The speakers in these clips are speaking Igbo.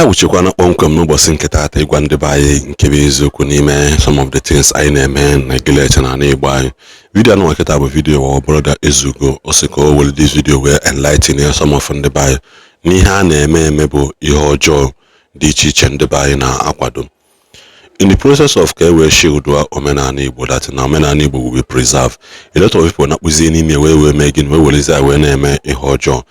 I will check one up on come no bossing keta te gwande baye nkebe eziokwu n'ime some of the things I na-eme neglect na na-egba video no keta bụ video our brother Ezugo osiko will this video where enlighten some of ndị baye n'ihe a na-eme bụ ihe ọjọọ dị iche iche ndị baye na akwado. In the process of care where shield omenala Igbo that na omenala Igbo will be preserved, a lot of people na kpuzi n'ime we making we will say we na-eme ihe ọjọọ.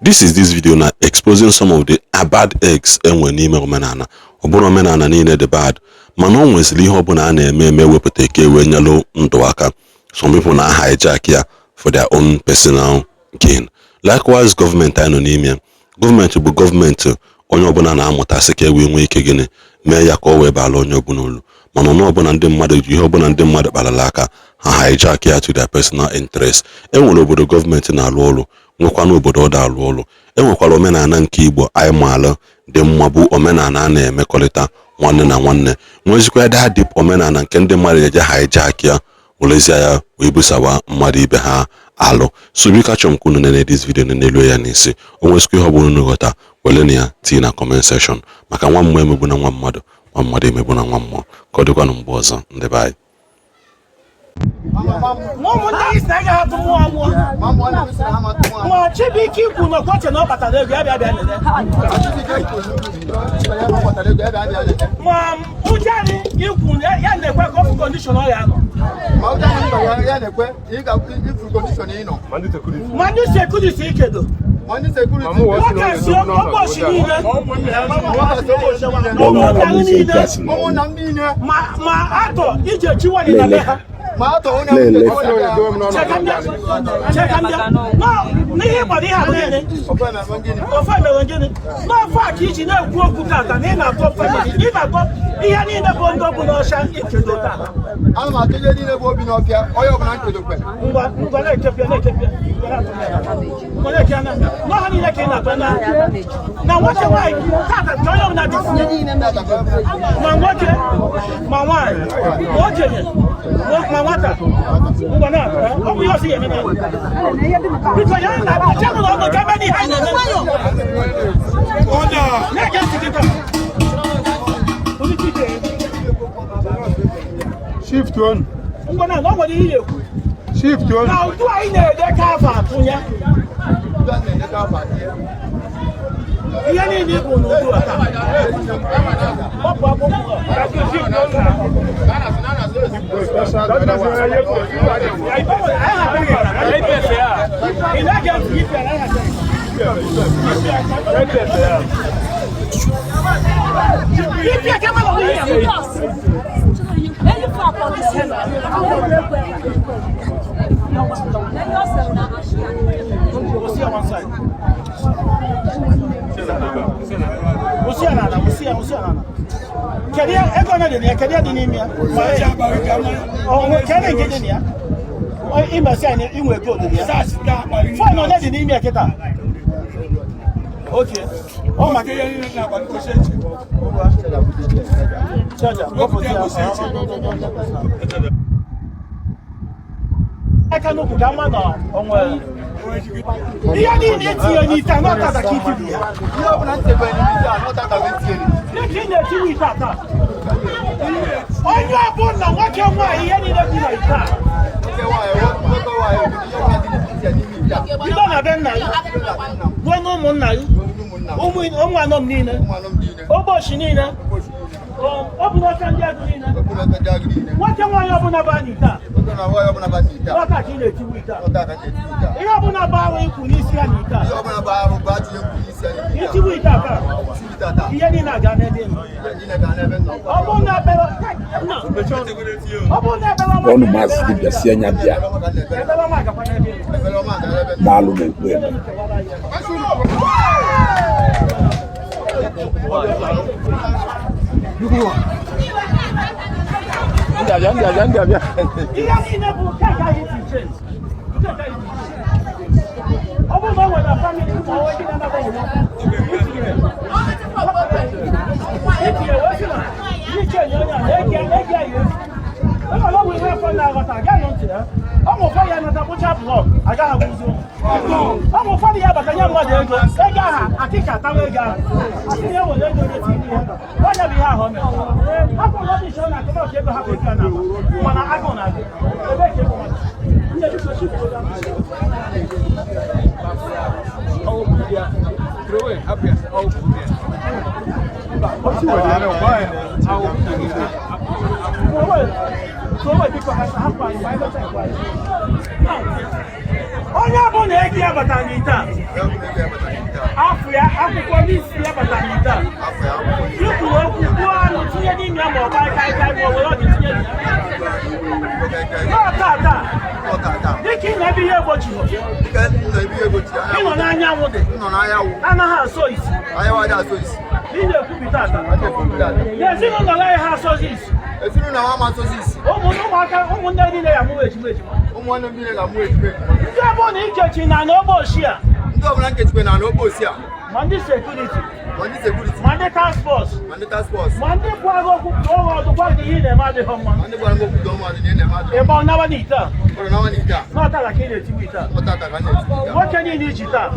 This video now exposing some of the bad eggs enwe n'ime omenala. Ọbụrụ omenala niile the bad, mana o nwezili ihe ọbụla a na-eme wepụta eke we nyelu ndụ aka. Some people na hijack ya for their own personal gain. Likewise, government anyị nọ n'ime. Government bụ government onye ọbụla na-amụta sị ka e wee nwee ike gịnị mee ya ka o wee bala onye ọbụla olu. Mana ọnụ ọbụla ndị mmadụ ji ihe ọbụla ndị mmadụ kparala aka ha hijack ya to their personal interest. Enwere obodo gọọmenti na-alụ ọrụ nwekwa n'obodo ọ da-alụ ọrụ. Enwekwara omenala nke Igbo anyị maala dị mma bụ omenala a na-emekọrịta nwanne na nwanne. Nwezikwa da deep omenala nke ndị mmadụ eje hijack ya olezie ya wee busawa mmadụ ibe ha alụ. So biko achọrọ m ka unu nene this video n'elu ya n'isi. O nwezikwa ihe ọbụla unu ghọta wele na ya tinye na comment section maka nwa mmụọ emegbu na nwa mmadụ emegbu na nwa mmụọ. Ka ọ dịkwanụ mgbe ọzọ ndị be anyị. Shift one. Shift one. Now, do I need the car for you? Okay. Oh my I cannot put a man on well. You need it here, you cannot have a key. You have not the what can you don't have them now. One more now. One Nina. Oboshinina. Open up and Jagrina. What can I open up Anita? What I can do with that? You open a bar with Punisianita. You open a bar with Batia. You do it up. Yanina Ganadin. Open up. One must keep the Siena Bia. Malume. I'm na kụcha blọk agaghị abụzi ọ bụ ụfọdụ ya batanye mmadụ ego aha akịka tawa ego ahụ asị ya were ego reti ihe onye bụ ihe ahụ o mere hapụ ụlọ dị iche ọ na-akụta ọcha ego hapụ ego na mana agụụ na-adị ebe ka ego mmadụ ndị ebiko chifụ onye bụ na ego ya batara n'ite afọ ya akwụkwọ n'isi ya batara n'ite ikwuru okwu gbuo anụ tinye n'ime ya ma ọ kaikaikai ma o were ọdị tinye n'ọtata dịka ị na-ebe ihe egbochi ịnọ n'anyanwụ dị anaghị asọ isi ị na-ekwupụta ata n'ezinụlọ ya ha asọzi isi ụmụnne niile ya mụwa ejima ejima ndị ọbụla na ikechi na n'ogbochi a ma ndị sekuriti ma ndị task force ma ndị kwara okwu ọdụkwa gị ihe na-eme adịghị mma ebe ọ nawa n'ite a n'ọtara ka ị na-etigbu ite a nwoke niile iji taa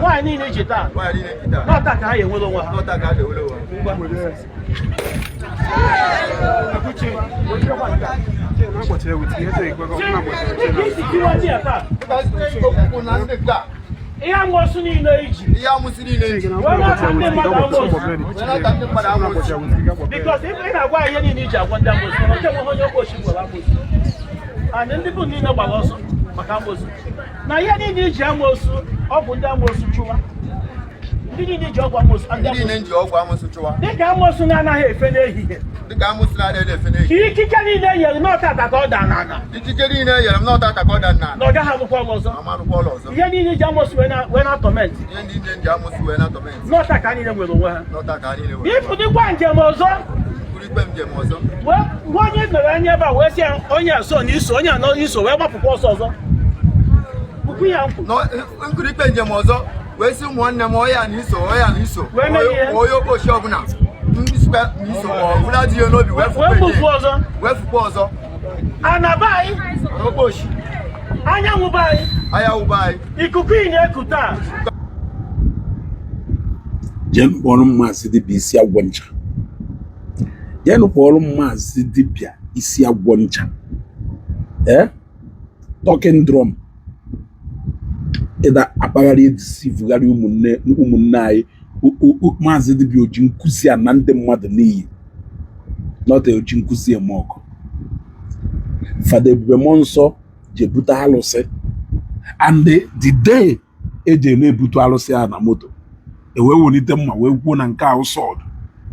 nwaanyị niile iji taa n'ọta ka ha ya enwere onwe ha ihe amụsụ niile iji n'aka ndị mmadụ amụsụ bikos ị na-agwa ihe niile iji agwa ndị amụsụ mana oke nwe onye okpochi gwara amụsụ anyị ndị bụ niile gbara ọsọ maka amụsụ na ihe niile iji amụsụ ọ bụ ndị amụsụ chụwa ndị niile ji ọgwụ amụsụ dịka amụsụ na-anaghị efe n'ehihie ka ikike niile nyere n'ọtata ka ọ daa n'ala na ọ gaghị arụkwa ọrụ ọzọ ihe niile ji amụsụ wee na atọmentị n'ọta ka niile nwere onwe ha ịpụdịkwa njem ọzọ onye doro anya ebe a wee sị onye so n'iso onye anọ n'iso wee gbapụkwa ọsọ ọzọ bụkwu ya nkụrikpe njem ọzọ wee sị ụmụnne m ọya na iso onye okpochi ọbụla n'iso ọbụla dị ya n'obi wee fukwa ọzọ anaba anyị okpochi anyanwụ be anyị ikuku ị na-eku taa jen kpọrọ mmasị dibịa isi agwọ ncha jen kpọrọ mmasị dibịa isi agwọ ncha talking drum ịda akpagharị edisivugharị ụmụnne anyị maazị dibịa oji nkụzi a na ndị mmadụ n'iyi nọta oji nkụzi eme ọkụ Fada Ebube Mmụọ Nsọ ji ebute alụsị and the day eji na-ebutu alụsị a na moto ewee welite mma wee kwuo na nke ahụ sọdụ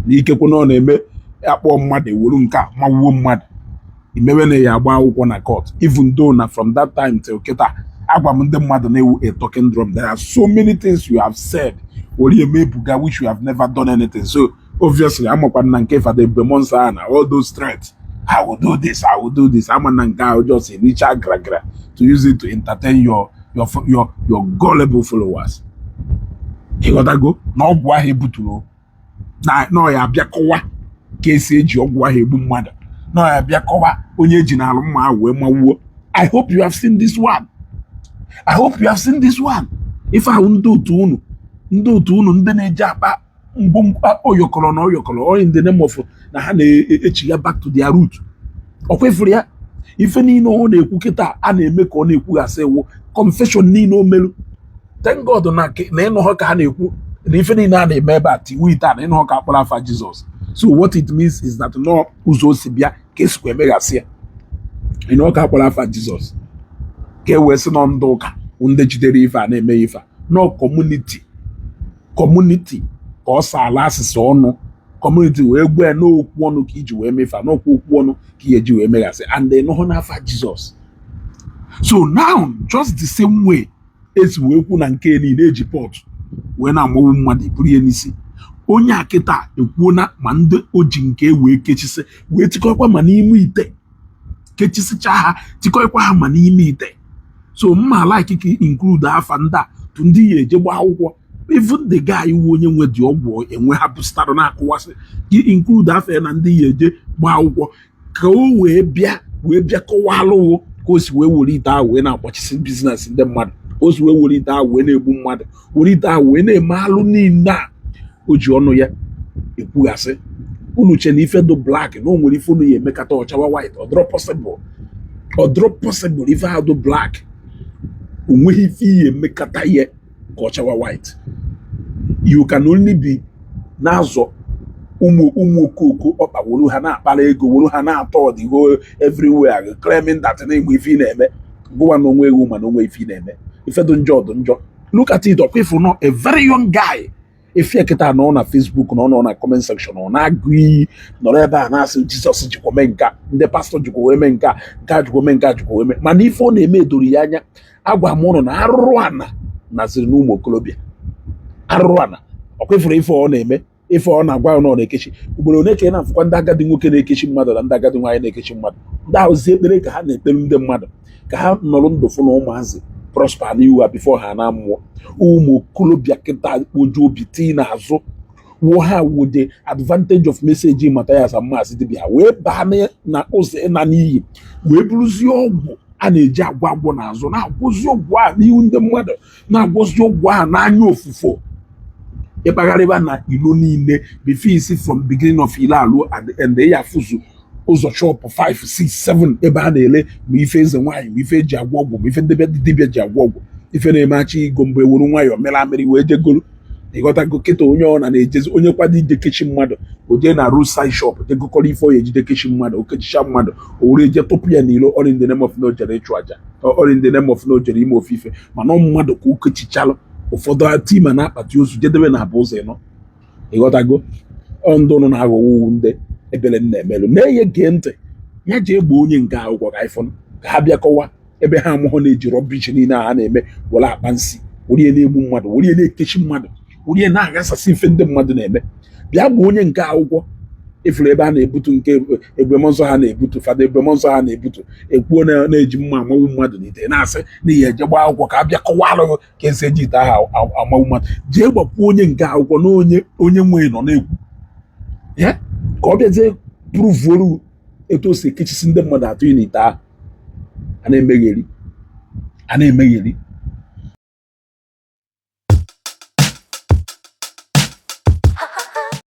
na ikekwe na ọ na-eme akpọ mmadụ ewuru nke a mawuo mmadụ imewe na ya agba akwụkwọ na court even though na from that time till kịta agwa m ndị mmadụ na-ewu a talking drum. There are so many things you have said wori emebuga which you have never done anything. So obviously amakwa na nke Fada Ebube Mmụọ Nsọ na all those threats, I will do this, I will do this. I'm an just a richer gra to use it to entertain your gullible followers. You gotta go. No gwa hebuturo. Na no ya bịa kọwa ka esi eji ọgwụ ahụ egbu mmadụ. No ya bịa kọwa onye ji na alụ mma wee mawuo. I hope you have seen this one. I hope you have seen this one. If I ndị otu unu ndị na-eji akpa mbụ oyokolo na oyokolo or in the name of na ha na-echiga back to their root. Okwefuru ya ife niile ọ na-ekwu kịta a na-eme ka ọ na-ekwughasị ewu confession niile o melu. Thank God na ịnụ ka ha na-ekwu na ife niile a na-eme ebe a tiwu ite a na ịnụ ka akpọrọ afa Jesus. So what it means is that no ụzọ osi bịa ka esikwa emeghasị ya ịnụ ka akpọrọ afa Jesus ka e wee sị nọ ndị ụka ndị jidere ife a na-eme ife no community ka ọ saala asịsị ọnụ community wee gwe n'okwu ọnụ ka iji wee mefa n'okwu okwu ọnụ ka ihe ji wee meghasị and they know n'afa Jesus. So now just the same way esi wee kwu na nke niile eji pot wee na-amụwu mmadụ buru ihe n'isi onye akịta ekwuo na ma ndị oji nke wee kechisi wee tikọkwa ma n'ime ite kechisicha ha tikọkwa ha ma n'ime ite. So mma like ka include afa ndị a tụ ndị ya eje gba akwụkwọ. Even the guy who onye nwe dị ọgwụ enwe ha bụstara na-akụwasị gị include afa na ndị ya eje gba akwụkwọ ka o wee bịa kọwalụ ka o si wee were ite ahụ wee na-akwachisi biznes ndị mmadụ, o si wee were ite ahụ wee na-egbu mmadụ, were ite ahụ wee na-eme alụ niile a o ji ọnụ ya ekwughasị. Unu che na ife do black na o nwere ife unu ya emekata ọchawa white, ọ dịrọ possible ife ha do black o nweghị ife ihe emekata ihe ka ọchawa white. You can only be na-azọ ụmụ okoko ọkpa wolu ha na-akpara ego, wolu ha na-atọ the whole everywhere claiming that na-enwe ife ị na-eme gụwa na onwe ego ma na onwe ife ị na-eme. Ife dị njọ dị njọ. Look at it, ọkwa ifu nọ a very young guy ife kịta nọ na Facebook nọ na comment section ọ na-agụ iyi nọrọ ebe a na-asị Jizọs jikwa mee nka, ndị pastọ jikwa wee mee nka, nke jikwa mee nka, jikwa wee mee, mana ife ọ na-eme edoro ya anya. Agwa m ụnụ na arụrụ ana naziri n'ụmụ okolobịa, arụrụ ana ọkwa ifuru ife ọ na-eme, ife ọ na-agwa nọ na-ekechi ugboro one ka ị na-afụkwa ndị agadi nwoke na-ekechi mmadụ na ndị agadi nwaanyị na-ekechi mmadụ. Ndị ahụzi ekpere ka ha na-ekpere ndị mmadụ ka ha nọrọ ndụ fụ na ụmụazị prosper n'ihu ha bifo ha na mmụọ. Ụmụ okolobịa kịta kpoju obi tii n'azụ wo ha wode advantage of message Mathias Amasị dibịa wee baa na ụzọ ịna n'iyi wee bụrụzie ọgwụ a na-eji agwọ agwọ n'azụ, na-agwọzi ọgwụ a n'ihu ndị mmadụ, na-agwọzi ọgwụ a n'anya ofufo ịkpagharịba na ilo niile before isi from beginning of ile alụ and ya fụzụ ụzọ shop 5, 6, 7 ebe a na-ele ma ife eze nwaanyị, ma ife eji agwọ ọgwụ, ma ife dibịa ji agwọ ọgwụ, ife na-eme igo mgbe wuru nwayọọ mere amịrị wee jegolu. Ịghọtago kịta onye ọ na-ejezi onye kwado ije kechi mmadụ o jee na roadside shop jegokọrọ ife oya ejide kechi mmadụ, okechicha mmadụ o were je tụpụ ya n'ilo all in the name of no jere ịchụ aja, all in the name of no jere ime ofufe, mana mmadụ ka okechichalụ ụfọdụ tima na-akpati ozu jedebe na abụ ụzọ ịnọ. Ịghọtago ndụ nọ na-aghọwo ndị ebele na-emelụ na-enye gee ntị ya jee gbaa onye nke akwụkwọ ka iPhone ka ha bịa kọwa ebe ha amụghọ na-eji rọbish niile ha na-eme were akpa nsị, were na-egbu mmadụ, were na-ekechi mmadụ, were na-aghasasị ife ndị mmadụ na-eme. Bịa gbaa onye nke akwụkwọ ifuru ebe a na-ebutu nke egbemọnsọ ha na-ebutu fada egbemọnsọ ha na-ebutu ekwuo na-eji mma amanwụ mmadụ n'ite na-asị n'ihi eje gbaa akwụkwọ ka a bịa kọwalụ ka esi eji ite aha amanwụ mmadụ. Jee gbakwuo onye nke akwụkwọ na onye nwe nọ na-ekwu ya ka ọ bịazie pruvuoru etu o si ekechisi ndị mmadụ atụ n'ite ahụ a na-emegheri